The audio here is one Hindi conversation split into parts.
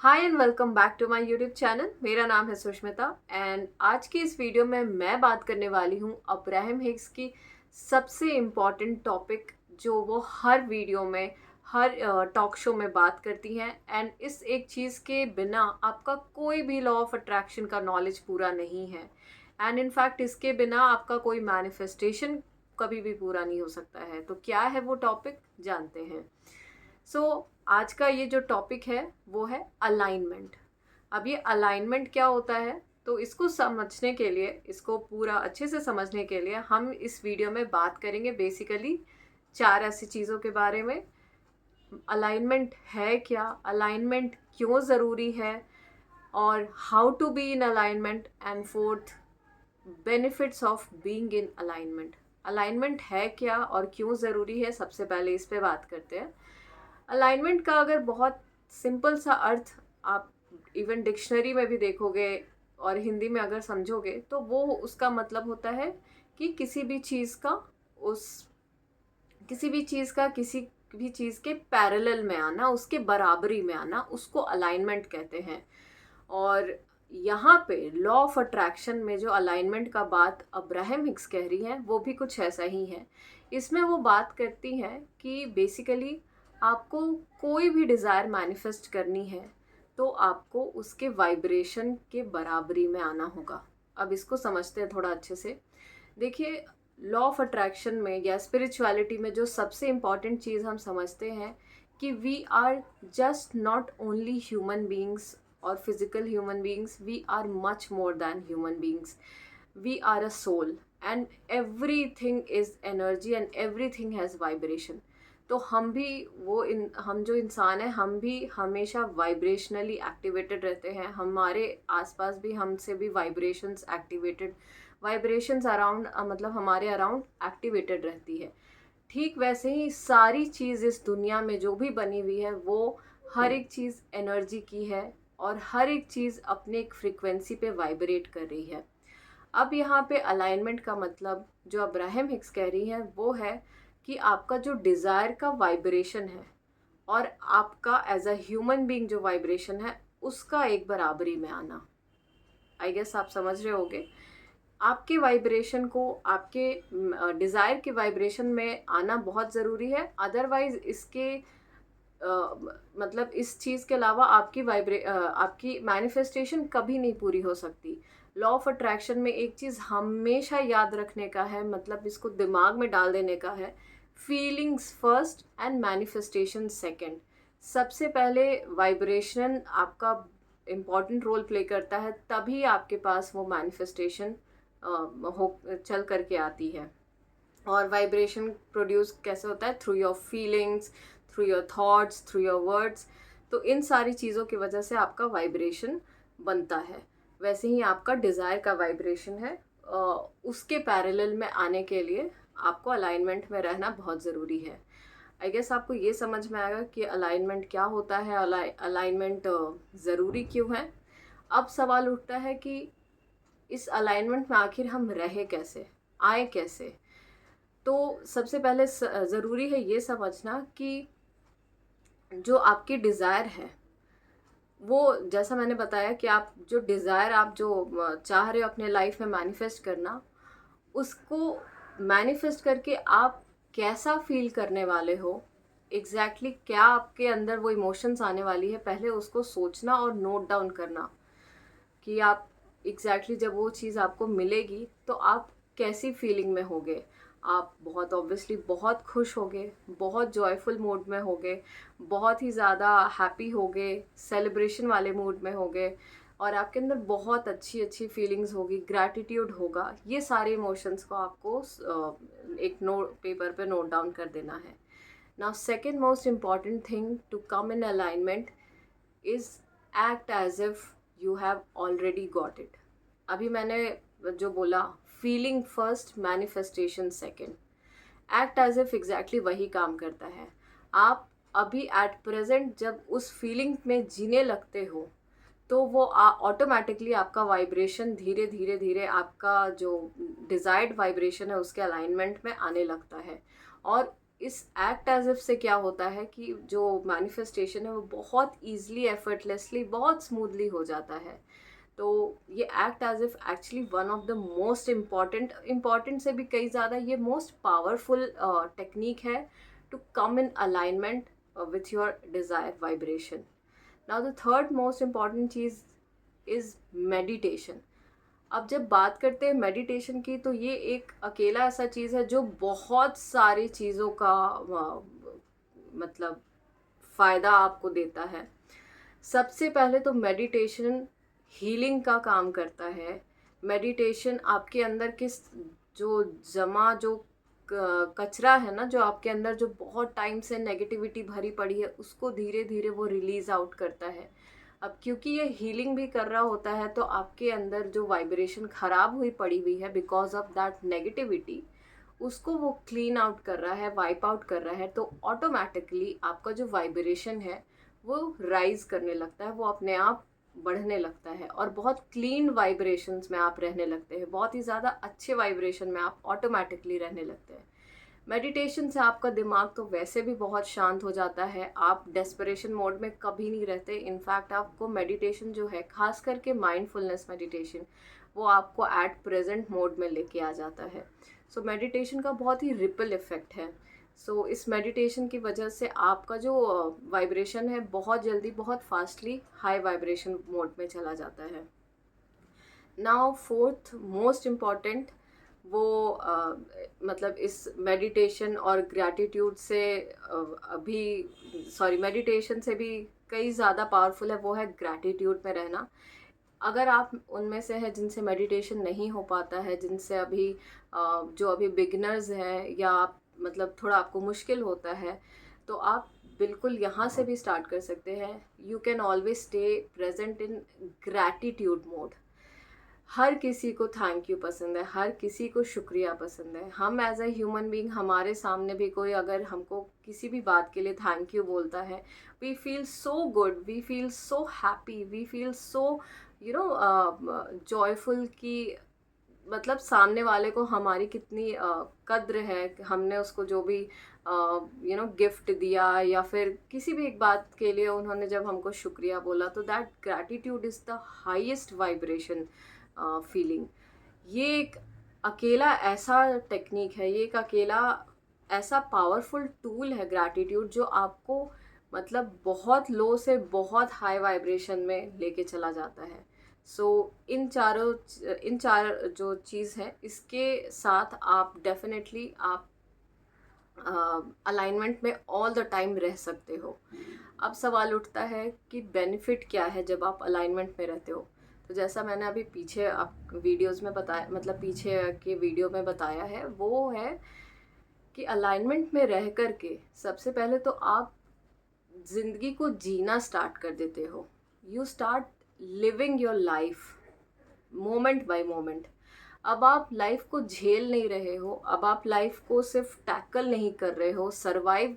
Hi and welcome back to my YouTube channel. मेरा नाम है सुष्मिता एंड आज की इस वीडियो में मैं बात करने वाली हूँ अब्राहम हिग्स की सबसे इम्पॉर्टेंट टॉपिक जो वो हर वीडियो में हर टॉक शो में बात करती हैं। एंड इस एक चीज़ के बिना आपका कोई भी लॉ ऑफ अट्रैक्शन का नॉलेज पूरा नहीं है। एंड इनफैक्ट इसके बिना आपका कोई मैनिफेस्टेशन कभी भी पूरा नहीं हो सकता है। तो क्या है वो टॉपिक, जानते हैं। आज का ये जो टॉपिक है वो है अलाइनमेंट। अब ये अलाइनमेंट क्या होता है, तो इसको समझने के लिए, इसको पूरा अच्छे से समझने के लिए हम इस वीडियो में बात करेंगे बेसिकली 4 ऐसी चीज़ों के बारे में। अलाइनमेंट है क्या, अलाइनमेंट क्यों ज़रूरी है, और how to be in alignment, and fourth benefits of being in alignment. Alignment है क्या और क्यों ज़रूरी है, सबसे पहले इस पे बात करते हैं। अलाइनमेंट का अगर बहुत सिंपल सा अर्थ आप इवन डिक्शनरी में भी देखोगे और हिंदी में अगर समझोगे तो वो उसका मतलब होता है कि किसी भी चीज़ का किसी भी चीज़ के पैरेलल में आना, उसके बराबरी में आना, उसको अलाइनमेंट कहते हैं। और यहाँ पे लॉ ऑफ अट्रैक्शन में जो अलाइनमेंट का बात अब्राहम हिग्स कह रही हैं वो भी कुछ ऐसा ही है। इसमें वो बात करती हैं कि बेसिकली आपको कोई भी डिज़ायर मैनिफेस्ट करनी है तो आपको उसके वाइब्रेशन के बराबरी में आना होगा। अब इसको समझते हैं थोड़ा अच्छे से। देखिए, लॉ ऑफ अट्रैक्शन में या स्पिरिचुअलिटी में जो सबसे इम्पॉर्टेंट चीज़ हम समझते हैं कि we are just not only human beings or physical human beings, we are much more than human beings. We are a soul and everything is energy and everything has vibration. तो हम जो इंसान हैं हम भी हमेशा वाइब्रेशनली एक्टिवेटेड रहते हैं। हमारे आसपास भी हमसे भी वाइब्रेशंस अराउंड मतलब हमारे अराउंड एक्टिवेटेड रहती है। ठीक वैसे ही सारी चीज़ इस दुनिया में जो भी बनी हुई है वो हर एक चीज़ एनर्जी की है और हर एक चीज़ अपने एक फ्रीक्वेंसी पे वाइब्रेट कर रही है। अब यहाँ पे अलाइनमेंट का मतलब जो अब्राहम हिग्स कह रही हैं वो है कि आपका जो डिज़ायर का वाइब्रेशन है और आपका एज अ ह्यूमन बीइंग जो वाइब्रेशन है उसका एक बराबरी में आना। आई गेस आप समझ रहे होगे। आपके वाइब्रेशन को आपके डिज़ायर के वाइब्रेशन में आना बहुत ज़रूरी है। अदरवाइज़ इसके मतलब इस चीज़ के अलावा आपकी मैनिफेस्टेशन कभी नहीं पूरी हो सकती। लॉ ऑफ अट्रैक्शन में एक चीज़ हमेशा याद रखने का है, मतलब इसको दिमाग में डाल देने का है, feelings first and manifestation second. सबसे पहले वाइब्रेशन आपका इम्पॉर्टेंट रोल प्ले करता है, तभी आपके पास वो मैनिफेस्टेशन हो चल करके आती है। और वाइब्रेशन प्रोड्यूस कैसे होता है? Through your feelings, through your thoughts, through your words. तो इन सारी चीज़ों की वजह से आपका वाइब्रेशन बनता है। वैसे ही आपका डिज़ायर का वाइब्रेशन है, उसके पैरेलल में आने के लिए आपको अलाइनमेंट में रहना बहुत ज़रूरी है। आई गेस आपको ये समझ में आएगा कि अलाइनमेंट क्या होता है, अलाइनमेंट ज़रूरी क्यों है। अब सवाल उठता है कि इस अलाइनमेंट में आखिर हम रहे कैसे, आए कैसे। तो सबसे पहले ज़रूरी है ये समझना कि जो आपकी डिज़ायर है वो, जैसा मैंने बताया कि आप जो डिज़ायर आप जो चाह रहे हो अपने लाइफ में मैनिफेस्ट करना, उसको मैनिफेस्ट करके आप कैसा फील करने वाले हो, क्या आपके अंदर वो इमोशंस आने वाली है, पहले उसको सोचना और नोट डाउन करना कि आप जब वो चीज़ आपको मिलेगी तो आप कैसी फीलिंग में होगे। आप बहुत ऑब्वियसली बहुत खुश होगे, बहुत जॉयफुल मूड में होगे, बहुत ही ज़्यादा हैप्पी होगे, सेलिब्रेशन वाले मूड में होगे, और आपके अंदर बहुत अच्छी अच्छी फीलिंग्स होगी, ग्रैटिट्यूड होगा। ये सारे इमोशंस को आपको एक नोट पेपर पे नोट डाउन कर देना है। Now second most important thing to come in alignment is act as if you have already got it. अभी मैंने जो बोला, feeling first, manifestation second, act as if exactly वही काम करता है। आप अभी एट प्रेजेंट जब उस फीलिंग में जीने लगते हो तो वो ऑटोमेटिकली आपका वाइब्रेशन धीरे धीरे धीरे आपका जो डिज़ायर्ड वाइब्रेशन है उसके अलाइनमेंट में आने लगता है। और इस एक्ट एज इफ से क्या होता है कि जो मैनिफेस्टेशन है वो बहुत ईजिली, एफर्टलेसली, बहुत स्मूथली हो जाता है। तो ये act as if actually one of the most important से भी कई ज़्यादा ये मोस्ट पावरफुल टेक्निक है to come in alignment with your desire vibration. Now the third most important चीज़ इज़ मेडिटेशन। अब जब बात करते हैं मेडिटेशन की, तो ये एक अकेला ऐसा चीज़ है जो बहुत सारी चीज़ों का मतलब फ़ायदा आपको देता है। सबसे पहले तो मेडिटेशन हीलिंग का काम करता है। मेडिटेशन आपके अंदर जो कचरा है ना, जो आपके अंदर जो बहुत टाइम से नेगेटिविटी भरी पड़ी है, उसको धीरे धीरे वो रिलीज़ आउट करता है। अब क्योंकि ये हीलिंग भी कर रहा होता है, तो आपके अंदर जो वाइब्रेशन ख़राब हुई पड़ी हुई है बिकॉज ऑफ दैट नेगेटिविटी, उसको वो क्लीन आउट कर रहा है, वाइप आउट कर रहा है। तो ऑटोमेटिकली आपका जो वाइब्रेशन है वो राइज करने लगता है, वो अपने आप बढ़ने लगता है और बहुत क्लीन वाइब्रेशंस में आप रहने लगते हैं, बहुत ही ज़्यादा अच्छे वाइब्रेशन में आप ऑटोमेटिकली रहने लगते हैं। मेडिटेशन से आपका दिमाग तो वैसे भी बहुत शांत हो जाता है, आप डेस्परेशन मोड में कभी नहीं रहते। इनफैक्ट आपको मेडिटेशन जो है, खास करके माइंडफुलनेस मेडिटेशन, वो आपको एट प्रेजेंट मोड में लेके आ जाता है। सो मेडिटेशन का बहुत ही रिपल इफ़ेक्ट है। सो इस मेडिटेशन की वजह से आपका जो वाइब्रेशन है बहुत जल्दी, बहुत फास्टली हाई वाइब्रेशन मोड में चला जाता है। नाउ फोर्थ मोस्ट इम्पॉर्टेंट, वो मतलब इस मेडिटेशन और ग्रैटिट्यूड से मेडिटेशन से भी कई ज़्यादा पावरफुल है, वो है ग्रैटिट्यूड में रहना। अगर आप उनमें से हैं जिनसे मेडिटेशन नहीं हो पाता है, जिनसे जो अभी बिगिनर्स हैं, या आप मतलब थोड़ा आपको मुश्किल होता है, तो आप बिल्कुल यहाँ से भी स्टार्ट कर सकते हैं। You can always stay present in gratitude mode. हर किसी को थैंक यू पसंद है, हर किसी को शुक्रिया पसंद है। हम एज अ ह्यूमन बीइंग, हमारे सामने भी कोई अगर हमको किसी भी बात के लिए थैंक यू बोलता है, we feel so good, we feel so happy, we feel so joyful कि मतलब सामने वाले को हमारी कितनी कद्र है, हमने उसको जो भी गिफ्ट दिया या फिर किसी भी एक बात के लिए उन्होंने जब हमको शुक्रिया बोला, तो that gratitude is the highest vibration feeling. ये एक अकेला ऐसा टेक्निक है, ये एक अकेला ऐसा पावरफुल टूल है ग्रैटिट्यूड, जो आपको मतलब बहुत लो से बहुत हाई वाइब्रेशन में लेके चला जाता है। सो इन चार जो चीज़ है, इसके साथ आप डेफिनेटली आप अलाइनमेंट में ऑल द टाइम रह सकते हो। अब सवाल उठता है कि बेनिफिट क्या है जब आप अलाइनमेंट में रहते हो। तो जैसा मैंने अभी पीछे आप वीडियोस में बताया, मतलब पीछे के वीडियो में बताया है, वो है कि अलाइनमेंट में रह कर के सबसे पहले तो आप ज़िंदगी को जीना स्टार्ट कर देते हो। You start living your life moment bye moment. अब आप लाइफ को झेल नहीं रहे हो, अब आप लाइफ को सिर्फ टैकल नहीं कर रहे हो, सरवाइव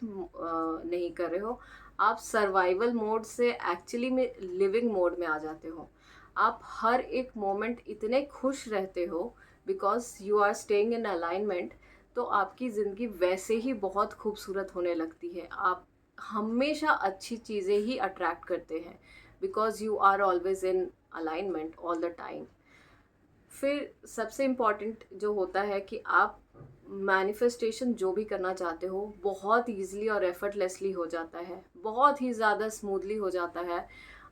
नहीं कर रहे हो, आप सर्वाइवल मोड से एक्चुअली में लिविंग मोड में आ जाते हो। आप हर एक मोमेंट इतने खुश रहते हो because you are staying in alignment. तो आपकी ज़िंदगी वैसे ही बहुत खूबसूरत होने लगती है। आप हमेशा अच्छी चीज़ें ही अट्रैक्ट करते हैं because you are always in alignment all the time. फिर सबसे इम्पॉर्टेंट जो होता है कि आप मैनिफेस्टेशन जो भी करना चाहते हो बहुत ईजिली और एफर्टलेसली हो जाता है, बहुत ही ज़्यादा स्मूथली हो जाता है,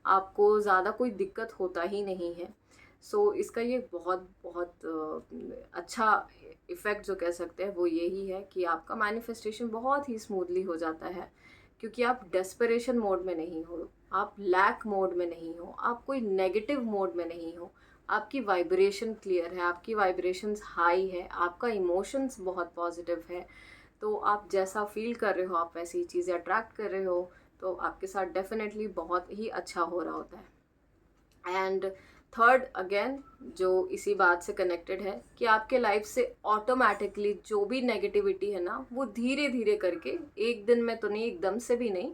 आपको ज़्यादा कोई दिक्कत होता ही नहीं है। सो इसका ये बहुत बहुत अच्छा इफ़ेक्ट जो कह सकते हैं वो यही है कि आपका मैनिफेस्टेशन बहुत ही स्मूथली हो जाता है, क्योंकि आप डेस्परेशन मोड में नहीं हो, आप लैक मोड में नहीं हो, आप कोई नेगेटिव मोड में नहीं हो। आपकी वाइब्रेशन क्लियर है, आपकी वाइब्रेशंस हाई है, आपका इमोशंस बहुत पॉजिटिव है। तो आप जैसा फील कर रहे हो, आप वैसी ही चीज़ें अट्रैक्ट कर रहे हो, तो आपके साथ डेफिनेटली बहुत ही अच्छा हो रहा होता है। एंड थर्ड अगेन जो इसी बात से कनेक्टेड है कि आपके लाइफ से ऑटोमेटिकली जो भी नेगेटिविटी है ना, वो धीरे धीरे करके, एक दिन में तो नहीं, एकदम से भी नहीं,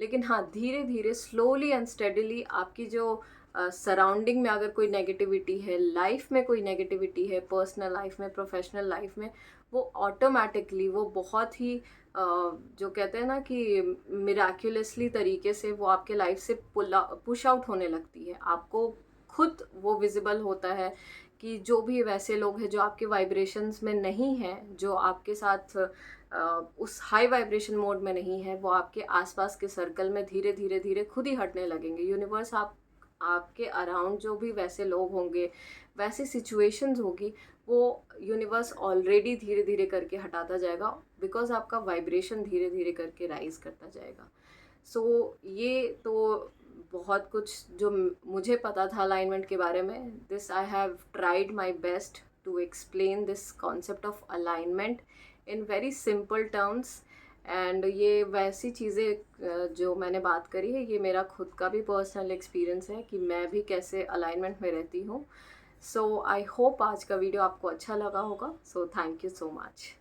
लेकिन हाँ धीरे धीरे स्लोली एंड स्टेडिली आपकी जो सराउंडिंग में अगर कोई नेगेटिविटी है, लाइफ में कोई नेगेटिविटी है, पर्सनल लाइफ में, प्रोफेशनल लाइफ में, वो ऑटोमेटिकली वो बहुत ही जो कहते हैं ना कि मिराक्युलसली तरीके से वो आपके लाइफ से पुश आउट होने लगती है। आपको खुद वो विजिबल होता है कि जो भी वैसे लोग हैं जो आपके वाइब्रेशंस में नहीं हैं, जो आपके साथ उस हाई वाइब्रेशन मोड में नहीं है, वो आपके आसपास के सर्कल में धीरे धीरे धीरे खुद ही हटने लगेंगे। यूनिवर्स आपके अराउंड जो भी वैसे लोग होंगे, वैसी सिचुएशंस होगी, वो यूनिवर्स ऑलरेडी धीरे धीरे करके हटाता जाएगा, बिकॉज आपका वाइब्रेशन धीरे धीरे करके राइज करता जाएगा। सो ये तो बहुत कुछ जो मुझे पता था अलाइनमेंट के बारे में। This I have tried my best to explain this concept of alignment in very simple terms. And ये वैसी चीज़ें जो मैंने बात करी है, ये मेरा खुद का भी पर्सनल एक्सपीरियंस है कि मैं भी कैसे अलाइनमेंट में रहती हूँ। सो आई होप आज का वीडियो आपको अच्छा लगा होगा। So thank you so much.